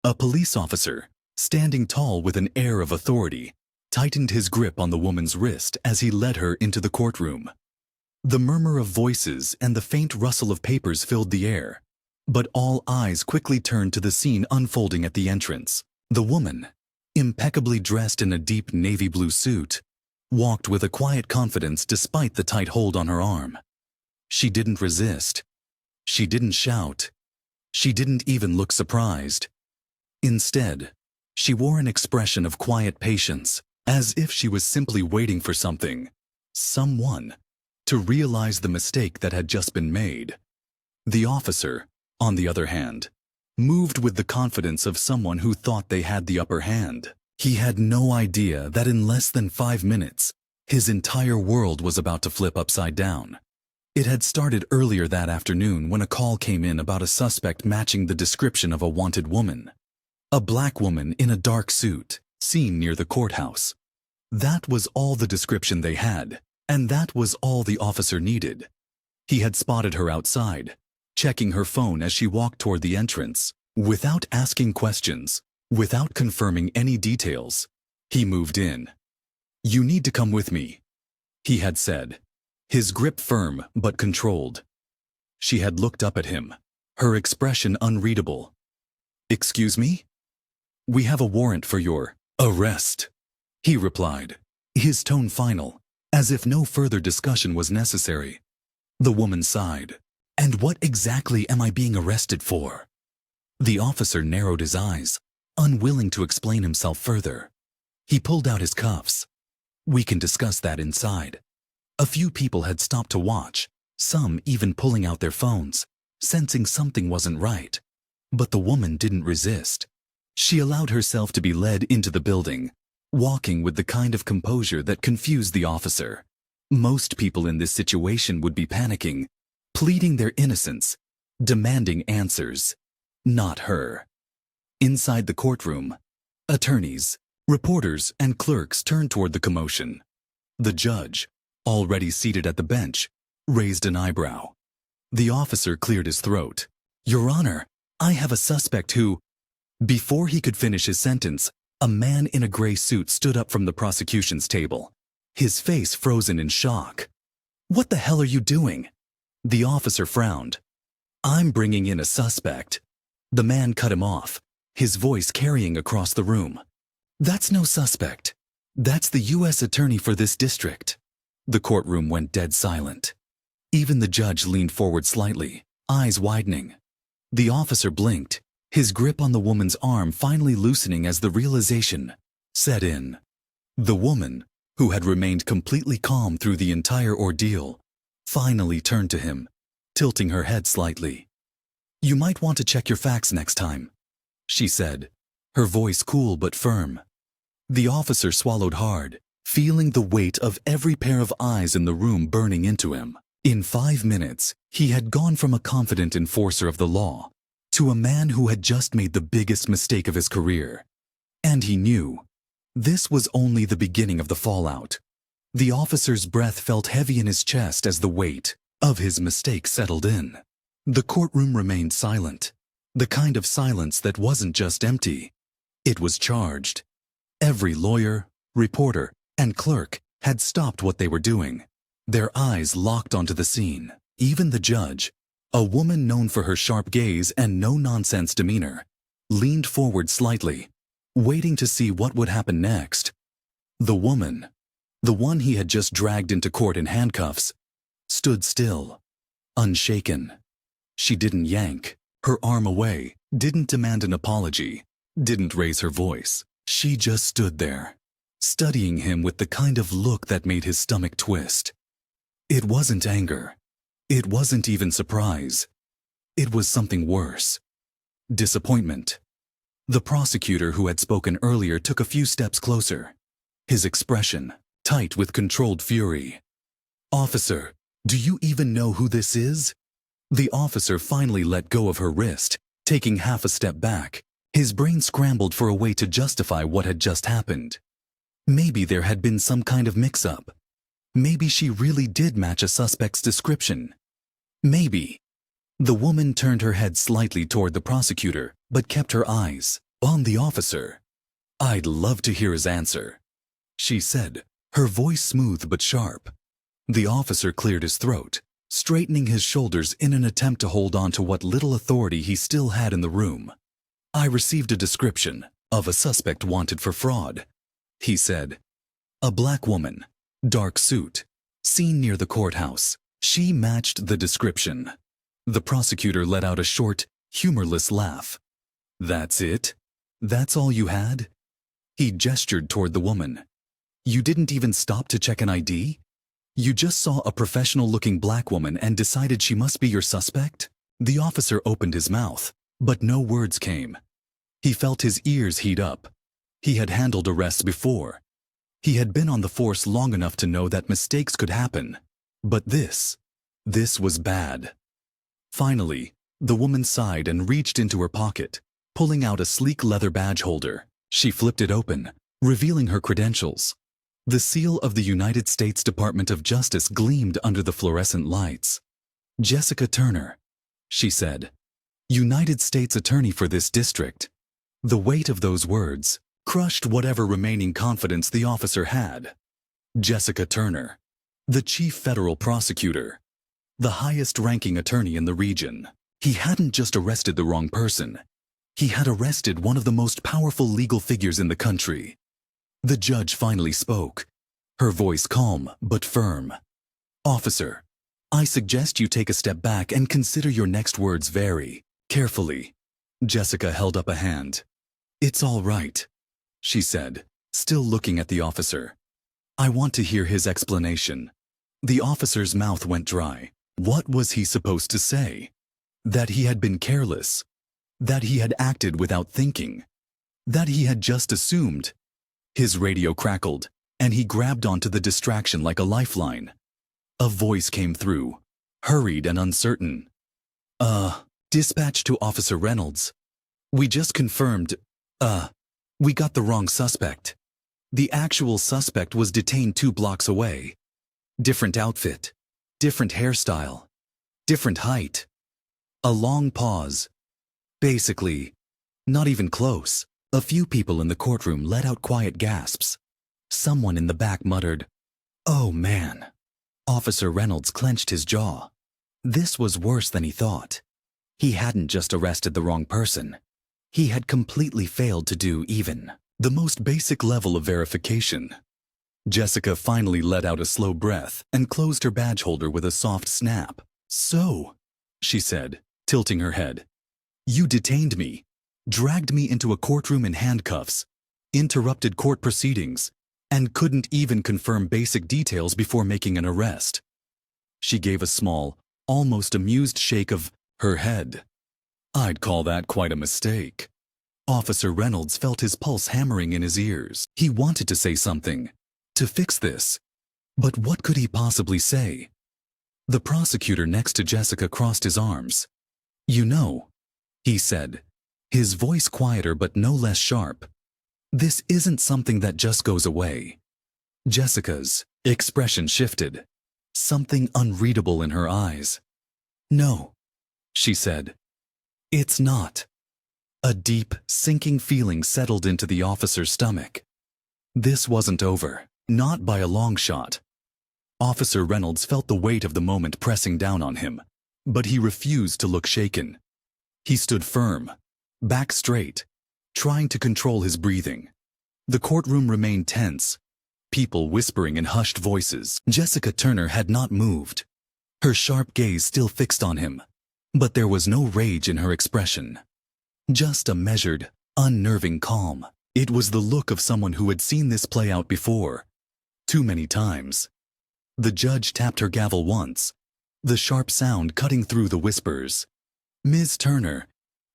A police officer, standing tall with an air of authority, tightened his grip on the woman's wrist as he led her into the courtroom. The murmur of voices and the faint rustle of papers filled the air, but all eyes quickly turned to the scene unfolding at the entrance. The woman, impeccably dressed in a deep navy blue suit, walked with a quiet confidence despite the tight hold on her arm. She didn't resist. She didn't shout. She didn't even look surprised. Instead, she wore an expression of quiet patience, as if she was simply waiting for someone, to realize the mistake that had just been made. The officer, on the other hand, moved with the confidence of someone who thought they had the upper hand. He had no idea that in less than 5 minutes, his entire world was about to flip upside down. It had started earlier that afternoon when a call came in about a suspect matching the description of a wanted woman. A black woman in a dark suit, seen near the courthouse. That was all the description they had, and that was all the officer needed. He had spotted her outside, checking her phone as she walked toward the entrance. Without asking questions, without confirming any details, he moved in. "You need to come with me," he had said, his grip firm but controlled. She had looked up at him, her expression unreadable. "Excuse me? We have a warrant for your arrest," he replied, his tone final, as if no further discussion was necessary. The woman sighed. "And what exactly am I being arrested for?" The officer narrowed his eyes, unwilling to explain himself further. He pulled out his cuffs. "We can discuss that inside." A few people had stopped to watch, some even pulling out their phones, sensing something wasn't right. But the woman didn't resist. She allowed herself to be led into the building, walking with the kind of composure that confused the officer. Most people in this situation would be panicking, pleading their innocence, demanding answers. Not her. Inside the courtroom, attorneys, reporters, and clerks turned toward the commotion. The judge, already seated at the bench, raised an eyebrow. The officer cleared his throat. "Your Honor, I have a suspect who—" Before he could finish his sentence, a man in a gray suit stood up from the prosecution's table, his face frozen in shock. "What the hell are you doing?" The officer frowned. "I'm bringing in a suspect." The man cut him off, his voice carrying across the room. "That's no suspect. That's the U.S. attorney for this district." The courtroom went dead silent. Even the judge leaned forward slightly, eyes widening. The officer blinked, his grip on the woman's arm finally loosening as the realization set in. The woman, who had remained completely calm through the entire ordeal, finally turned to him, tilting her head slightly. "You might want to check your facts next time," she said, her voice cool but firm. The officer swallowed hard, feeling the weight of every pair of eyes in the room burning into him. In 5 minutes, he had gone from a confident enforcer of the law to a man who had just made the biggest mistake of his career. And he knew this was only the beginning of the fallout. The officer's breath felt heavy in his chest as the weight of his mistake settled in. The courtroom remained silent, the kind of silence that wasn't just empty. It was charged. Every lawyer, reporter, and clerk had stopped what they were doing, their eyes locked onto the scene. Even the judge, a woman known for her sharp gaze and no-nonsense demeanor, leaned forward slightly, waiting to see what would happen next. The woman, the one he had just dragged into court in handcuffs, stood still, unshaken. She didn't yank her arm away, didn't demand an apology, didn't raise her voice. She just stood there, studying him with the kind of look that made his stomach twist. It wasn't anger. It wasn't even surprise. It was something worse. Disappointment. The prosecutor who had spoken earlier took a few steps closer, his expression tight with controlled fury. "Officer, do you even know who this is?" The officer finally let go of her wrist, taking half a step back. His brain scrambled for a way to justify what had just happened. Maybe there had been some kind of mix-up. Maybe she really did match a suspect's description. Maybe. The woman turned her head slightly toward the prosecutor, but kept her eyes On the officer. I'd love to hear his answer, she said, her voice smooth but sharp. The officer cleared his throat, straightening his shoulders in an attempt to hold on to what little authority he still had in the room. I received a description of a suspect wanted for fraud, he said. A black woman, dark suit, seen near the courthouse. She matched the description. The prosecutor let out a short, humorless laugh. That's it? That's all you had? He gestured toward the woman. You didn't even stop to check an ID? You just saw a professional-looking black woman and decided she must be your suspect? The officer opened his mouth, but no words came. He felt his ears heat up. He had handled arrests before. He had been on the force long enough to know that mistakes could happen. But this was bad. Finally, the woman sighed and reached into her pocket, pulling out a sleek leather badge holder. She flipped it open, revealing her credentials. The seal of the United States Department of Justice gleamed under the fluorescent lights. Jessica Turner, she said. United States Attorney for this district. The weight of those words crushed whatever remaining confidence the officer had. Jessica Turner, the chief federal prosecutor, the highest-ranking attorney in the region. He hadn't just arrested the wrong person. He had arrested one of the most powerful legal figures in the country. The judge finally spoke, her voice calm but firm. Officer, I suggest you take a step back and consider your next words very carefully. Jessica held up a hand. It's all right, she said, still looking at the officer. I want to hear his explanation. The officer's mouth went dry. What was he supposed to say? That he had been careless? That he had acted without thinking? That he had just assumed? His radio crackled, and he grabbed onto the distraction like a lifeline. A voice came through, hurried and uncertain. Dispatch to Officer Reynolds. We just confirmed, we got the wrong suspect. The actual suspect was detained 2 blocks away. Different outfit, different hairstyle, different height. A long pause. Basically, not even close. A few people in the courtroom let out quiet gasps. Someone in the back muttered, "Oh man." Officer Reynolds clenched his jaw. This was worse than he thought. He hadn't just arrested the wrong person. He had completely failed to do even the most basic level of verification. Jessica finally let out a slow breath and closed her badge holder with a soft snap. So, she said, tilting her head, you detained me, dragged me into a courtroom in handcuffs, interrupted court proceedings, and couldn't even confirm basic details before making an arrest. She gave a small, almost amused shake of her head. I'd call that quite a mistake. Officer Reynolds felt his pulse hammering in his ears. He wanted to say something, to fix this. But what could he possibly say? The prosecutor next to Jessica crossed his arms. You know, he said, his voice quieter but no less sharp. This isn't something that just goes away. Jessica's expression shifted, something unreadable in her eyes. No, she said. It's not. A deep, sinking feeling settled into the officer's stomach. This wasn't over, not by a long shot. Officer Reynolds felt the weight of the moment pressing down on him, but he refused to look shaken. He stood firm, back straight, trying to control his breathing. The courtroom remained tense, people whispering in hushed voices. Jessica Turner had not moved, her sharp gaze still fixed on him, but there was no rage in her expression. Just a measured, unnerving calm. It was the look of someone who had seen this play out before, too many times. The judge tapped her gavel once, the sharp sound cutting through the whispers. Ms. Turner,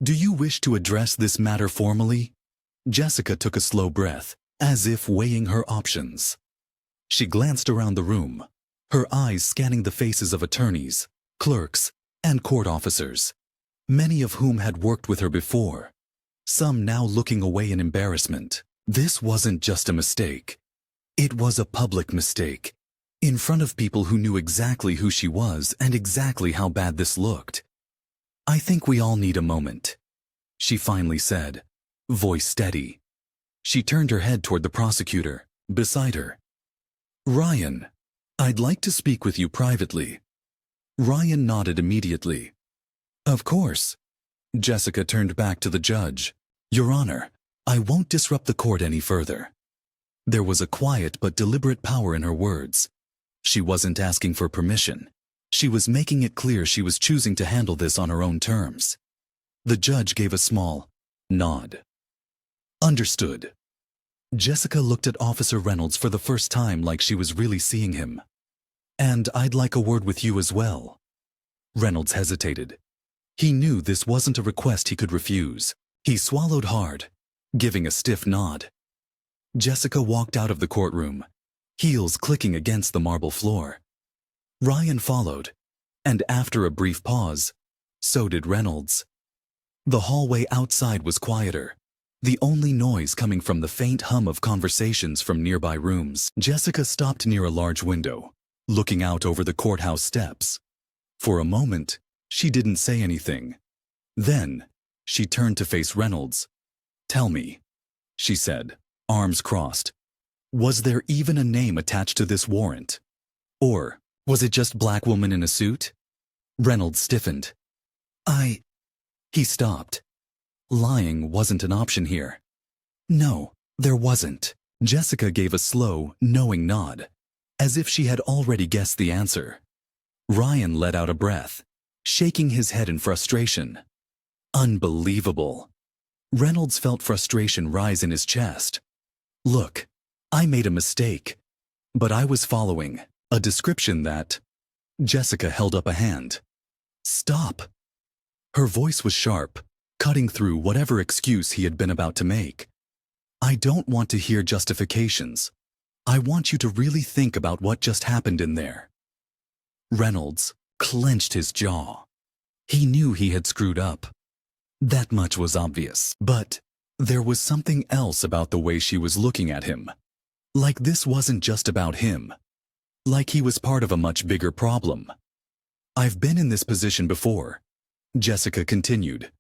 do you wish to address this matter formally? Jessica took a slow breath, as if weighing her options. She glanced around the room, her eyes scanning the faces of attorneys, clerks, and court officers, many of whom had worked with her before, some now looking away in embarrassment. This wasn't just a mistake. It was a public mistake, in front of people who knew exactly who she was and exactly how bad this looked. I think we all need a moment, she finally said. voice steady. She turned her head toward the prosecutor, beside her. "Ryan, I'd like to speak with you privately." Ryan nodded immediately. "Of course." Jessica turned back to the judge. "Your Honor, I won't disrupt the court any further." There was a quiet but deliberate power in her words. She wasn't asking for permission. She was making it clear she was choosing to handle this on her own terms. The judge gave a small nod. "Understood." Jessica looked at Officer Reynolds for the first time like she was really seeing him. "And I'd like a word with you as well." Reynolds hesitated. He knew this wasn't a request he could refuse. He swallowed hard, giving a stiff nod. Jessica walked out of the courtroom, heels clicking against the marble floor. Ryan followed, and after a brief pause, so did Reynolds. The hallway outside was quieter, the only noise coming from the faint hum of conversations from nearby rooms. Jessica stopped near a large window, looking out over the courthouse steps. For a moment, she didn't say anything. Then, she turned to face Reynolds. "Tell me," she said, arms crossed. "Was there even a name attached to this warrant? Or was it just black woman in a suit?" Reynolds stiffened. He stopped. Lying wasn't an option here. "No, there wasn't." Jessica gave a slow, knowing nod, as if she had already guessed the answer. Ryan let out a breath, shaking his head in frustration. Unbelievable. Reynolds felt frustration rise in his chest. "Look, I made a mistake, but I was following a description that—" Jessica held up a hand. "Stop." Her voice was sharp, cutting through whatever excuse he had been about to make. "I don't want to hear justifications. I want you to really think about what just happened in there." Reynolds clenched his jaw. He knew he had screwed up. That much was obvious. But there was something else about the way she was looking at him. Like this wasn't just about him. Like he was part of a much bigger problem. "I've been in this position before," Jessica continued.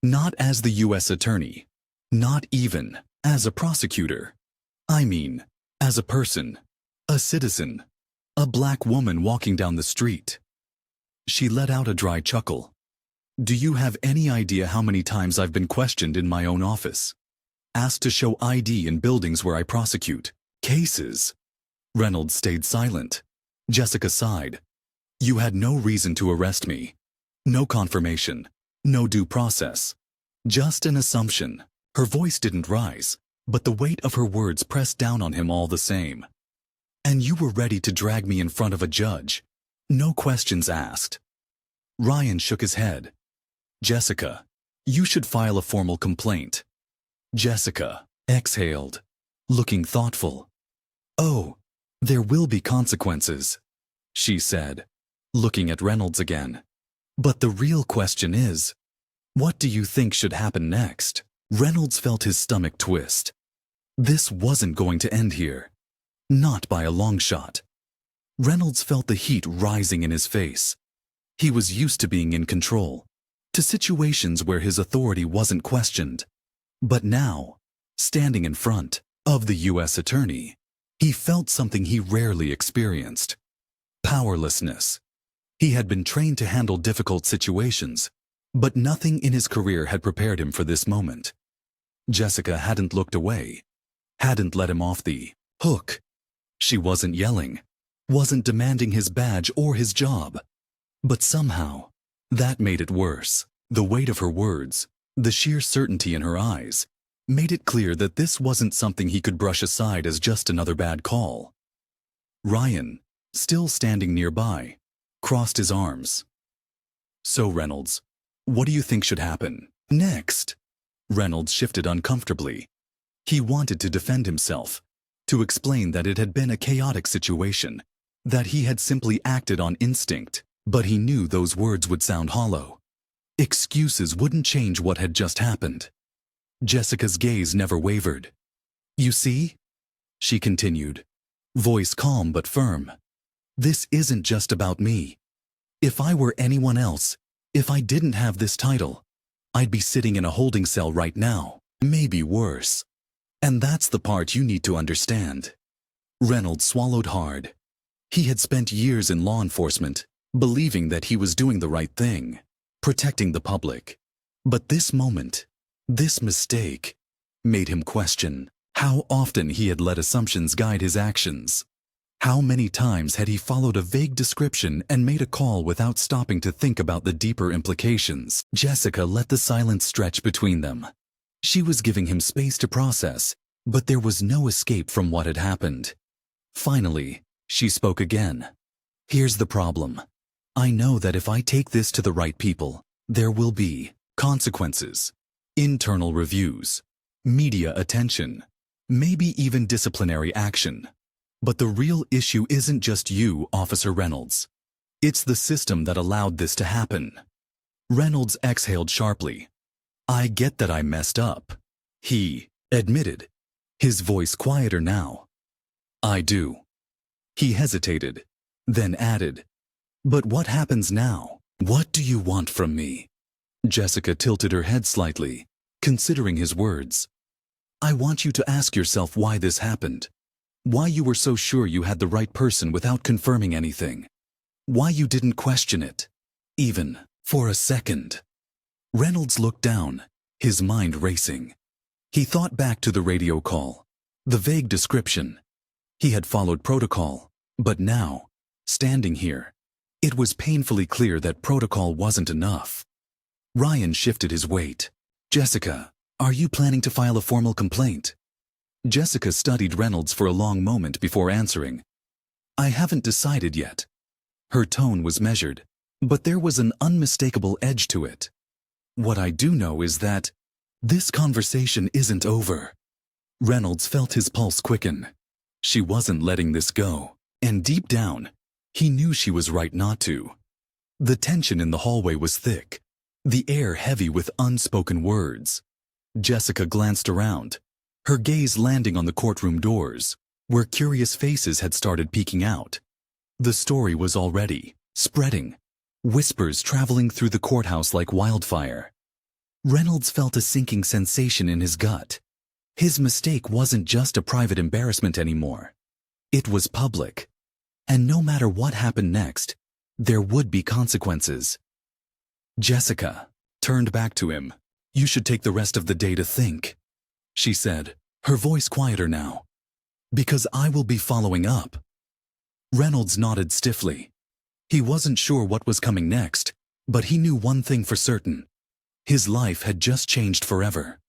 "Not as the U.S. attorney. Not even as a prosecutor. I mean, as a person, a citizen, a black woman walking down the street." She let out a dry chuckle. "Do you have any idea how many times I've been questioned in my own office? Asked to show ID in buildings where I prosecute cases?" Reynolds stayed silent. Jessica sighed. "You had no reason to arrest me. No confirmation. No due process. Just an assumption." Her voice didn't rise, but the weight of her words pressed down on him all the same. "And you were ready to drag me in front of a judge. No questions asked." Ryan shook his head. "Jessica, you should file a formal complaint." Jessica exhaled, looking thoughtful. "Oh, there will be consequences," she said, looking at Reynolds again. "But the real question is, what do you think should happen next?" Reynolds felt his stomach twist. This wasn't going to end here. Not by a long shot. Reynolds felt the heat rising in his face. He was used to being in control, to situations where his authority wasn't questioned. But now, standing in front of the U.S. attorney, he felt something he rarely experienced. Powerlessness. He had been trained to handle difficult situations, but nothing in his career had prepared him for this moment. Jessica hadn't looked away, hadn't let him off the hook. She wasn't yelling, wasn't demanding his badge or his job. But somehow, that made it worse. The weight of her words, the sheer certainty in her eyes, made it clear that this wasn't something he could brush aside as just another bad call. Ryan, still standing nearby, crossed his arms. "So, Reynolds, what do you think should happen next?" Reynolds shifted uncomfortably. He wanted to defend himself, to explain that it had been a chaotic situation, that he had simply acted on instinct, but he knew those words would sound hollow. Excuses wouldn't change what had just happened. Jessica's gaze never wavered. "You see?" she continued, voice calm but firm. "This isn't just about me. If I were anyone else, if I didn't have this title, I'd be sitting in a holding cell right now. Maybe worse. And that's the part you need to understand. Reynolds swallowed hard. He had spent years in law enforcement, believing that he was doing the right thing, protecting the public. But this moment, this mistake, made him question how often he had let assumptions guide his actions. How many times had he followed a vague description and made a call without stopping to think about the deeper implications? Jessica let the silence stretch between them. She was giving him space to process, but there was no escape from what had happened. Finally, she spoke again. Here's the problem. I know that if I take this to the right people, there will be consequences, internal reviews, media attention, maybe even disciplinary action. But the real issue isn't just you, Officer Reynolds. It's the system that allowed this to happen. Reynolds exhaled sharply. I get that I messed up, he admitted, his voice quieter now. I do. He hesitated, then added, but what happens now? What do you want from me? Jessica tilted her head slightly, considering his words. I want you to ask yourself why this happened. Why you were so sure you had the right person without confirming anything. Why you didn't question it, even for a second. Reynolds looked down, his mind racing. He thought back to the radio call, the vague description. He had followed protocol, but now, standing here, it was painfully clear that protocol wasn't enough. Ryan shifted his weight. Jessica, are you planning to file a formal complaint? Jessica studied Reynolds for a long moment before answering. I haven't decided yet. Her tone was measured, but there was an unmistakable edge to it. What I do know is that this conversation isn't over. Reynolds felt his pulse quicken. She wasn't letting this go, and deep down, he knew she was right not to. The tension in the hallway was thick, the air heavy with unspoken words. Jessica glanced around, her gaze landing on the courtroom doors, where curious faces had started peeking out. The story was already spreading, whispers traveling through the courthouse like wildfire. Reynolds felt a sinking sensation in his gut. His mistake wasn't just a private embarrassment anymore. It was public. And no matter what happened next, there would be consequences. Jessica turned back to him. You should take the rest of the day to think, she said, her voice quieter now. Because I will be following up. Reynolds nodded stiffly. He wasn't sure what was coming next, but he knew one thing for certain. His life had just changed forever.